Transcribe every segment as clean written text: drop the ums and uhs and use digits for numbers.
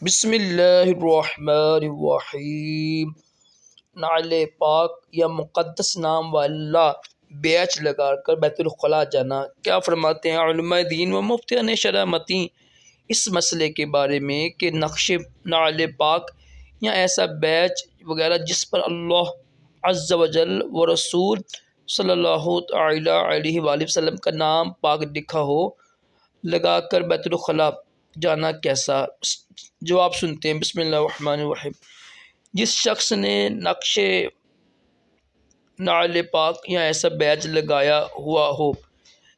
بسم اللہ الرحمن الرحیم۔ نعل پاک یا مقدس نام والا بیچ لگا کر بیت الخلاء جانا۔ کیا فرماتے ہیں علماء دین و مفتیان شرع متیں اس مسئلے کے بارے میں کہ نقش نعل پاک یا ایسا بیچ وغیرہ جس پر اللہ عز و جل و رسول صلی اللہ تعالی علیہ وآلہ وسلم کا نام پاک لکھا ہو لگا کر بیت الخلاء جانا کیسا؟ جواب سنتے ہیں۔ بسم اللہ الرحمن الرحیم۔ جس شخص نے نقش نعل پاک یا ایسا بیج لگایا ہوا ہو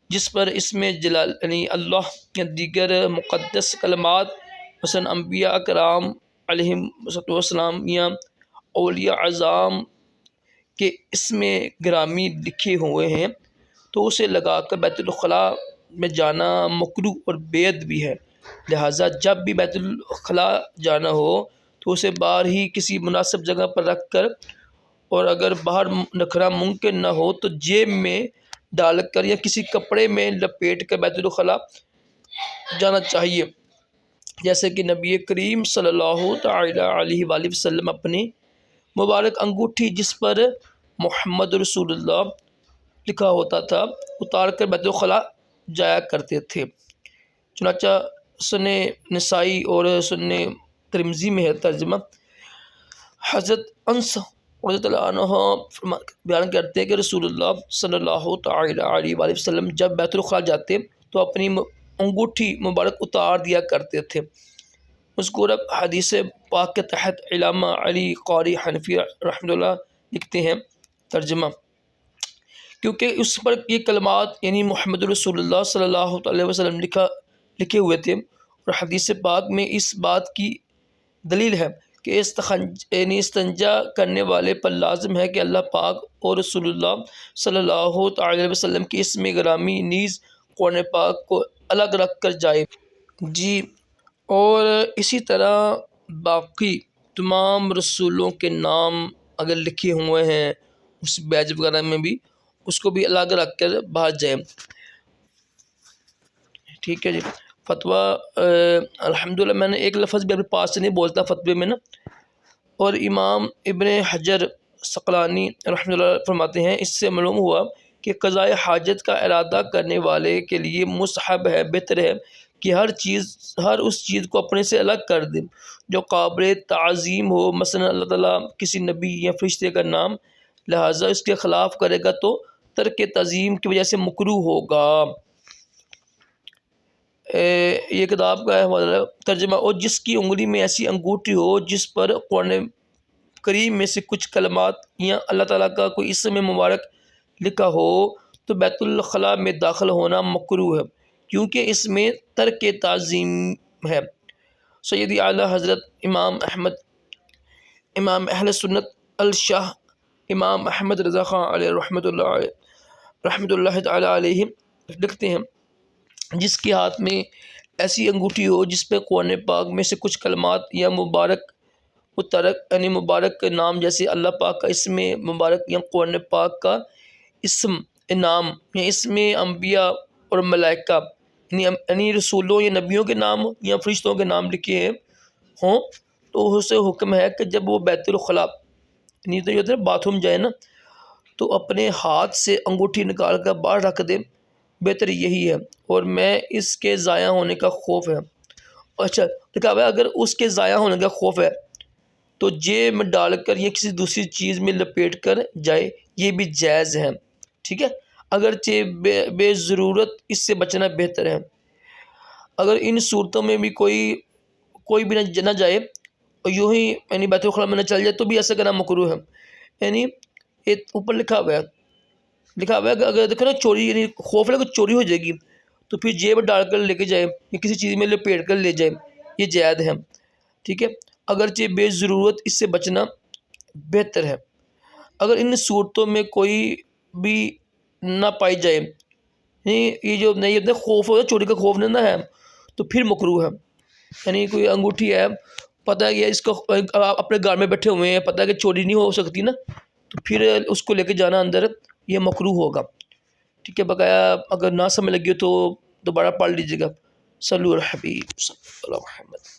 جس پر اسم جلال یعنی اللہ یا دیگر مقدس کلمات مثلا انبیاء کرام علیہم السلام یا اولیاء اعظام کے اسم گرامی لکھے ہوئے ہیں تو اسے لگا کر بیت الخلاء میں جانا مکروہ اور بید بھی ہے۔ لہٰذا جب بھی بیت الخلاء جانا ہو تو اسے باہر ہی کسی مناسب جگہ پر رکھ کر، اور اگر باہر رکھنا ممکن نہ ہو تو جیب میں ڈال کر یا کسی کپڑے میں لپیٹ کر بیت الخلاء جانا چاہیے، جیسے کہ نبی کریم صلی اللہ تعالی علیہ وآلہ وسلم اپنی مبارک انگوٹھی جس پر محمد رسول اللہ لکھا ہوتا تھا اتار کر بیت الخلاء جایا کرتے تھے۔ چنانچہ سنن نسائی اور سنن ترمذی میں ہے ترجمہ۔ حضرت انس رضی اللہ عنہ بیان کرتے ہیں کہ رسول اللہ صلی اللہ تعالی علیہ وآلہ وسلم جب بیت الخلاء جاتے تو اپنی انگوٹھی مبارک اتار دیا کرتے تھے۔ مذکورہ حدیث پاک کے تحت علامہ علی قاری حنفی رحمۃ اللہ لکھتے ہیں ترجمہ، کیونکہ اس پر یہ کلمات یعنی محمد رسول اللہ صلی اللہ علیہ وسلم لکھے ہوئے تھے، اور حدیث پاک میں اس بات کی دلیل ہے کہ استنجا کرنے والے پر لازم ہے کہ اللہ پاک اور رسول اللہ صلی اللہ تعالی علیہ وسلم کی اسم گرامی نیز قرآن پاک کو الگ رکھ کر جائے۔ جی، اور اسی طرح باقی تمام رسولوں کے نام اگر لکھے ہوئے ہیں اس بیج وغیرہ میں بھی اس کو بھی الگ رکھ کر باہر جائیں۔ ٹھیک ہے جی۔ فتویٰ الحمدللہ میں نے ایک لفظ بھی اپنے پاس سے نہیں بولتا فتوے میں نا، اور امام ابن حجر عسقلانی رحمۃ اللہ فرماتے ہیں اس سے معلوم ہوا کہ قضاء حاجت کا ارادہ کرنے والے کے لیے مستحب ہے، بہتر ہے کہ ہر اس چیز کو اپنے سے الگ کر دے جو قابل تعظیم ہو، مثلا اللہ تعالیٰ کسی نبی یا فرشتے کا نام، لہٰذا اس کے خلاف کرے گا تو ترک تعظیم کی وجہ سے مکروہ ہوگا۔ یہ کتاب کا ہے ترجمہ۔ اور جس کی انگلی میں ایسی انگوٹھی ہو جس پر قرآن کریم میں سے کچھ کلمات یا اللہ تعالیٰ کا کوئی اسم مبارک لکھا ہو تو بیت الخلاء میں داخل ہونا مکروہ ہے، کیونکہ اس میں ترک تعظیم ہے۔ سیدی اعلیٰ حضرت امام احمد امام اہل سنت الشاہ امام احمد رضا خان علیہ رحمۃ اللہ تعالی علیہ لکھتے ہیں جس کے ہاتھ میں ایسی انگوٹھی ہو جس پہ قرآن پاک میں سے کچھ کلمات یا مبارک یعنی مبارک نام جیسے اللہ پاک کا اسم مبارک یا قرآن پاک کا اسم نام یا اسم انبیاء اور ملائکہ یعنی رسولوں یا نبیوں کے نام یا فرشتوں کے نام لکھے ہیں ہوں تو اسے حکم ہے کہ جب وہ بیت الخلاء یعنی تو یہ باتھ روم جائے نا تو اپنے ہاتھ سے انگوٹھی نکال کر باہر رکھ دے، بہتر یہی ہے، اور میں اس کے ضائع ہونے کا خوف ہے۔ اچھا دیکھا ہوا اگر اس کے ضائع ہونے کا خوف ہے تو جیب میں ڈال کر یا کسی دوسری چیز میں لپیٹ کر جائے، یہ بھی جائز ہے، ٹھیک ہے، اگرچہ بے ضرورت اس سے بچنا بہتر ہے۔ اگر ان صورتوں میں بھی کوئی بھی نہ جائے اور یوں ہی یعنی بیت الخلاء میں نہ چل جائے تو بھی ایسا کرنا مکروہ ہے۔ یعنی اوپر لکھا ہوا ہے کہ اگر دیکھو نا چوری یعنی خوف ہے کہ چوری ہو جائے گی تو پھر جیب ڈال کر لے کے جائے یا کسی چیز میں لپیٹ کر لے جائے، یہ جائز ہے، ٹھیک ہے، اگرچہ بے ضرورت اس سے بچنا بہتر ہے۔ اگر ان صورتوں میں کوئی بھی نہ پائی جائے یہ جو نہیں خوف ہو چوری کا خوف نہ ہے تو پھر مکروہ ہے۔ یعنی کوئی انگوٹھی ہے، پتہ ہے کہ اس کو اپنے گھر میں بیٹھے ہوئے ہیں، پتہ ہے کہ چوری نہیں ہو سکتی نا، تو پھر اس کو لے کے جانا اندر یہ مکروہ ہوگا، ٹھیک ہے۔ بقایا اگر نہ سمجھ لگی ہو تو دوبارہ پڑھ لیجیے گا۔ صلی اللہ علیہ وسلم۔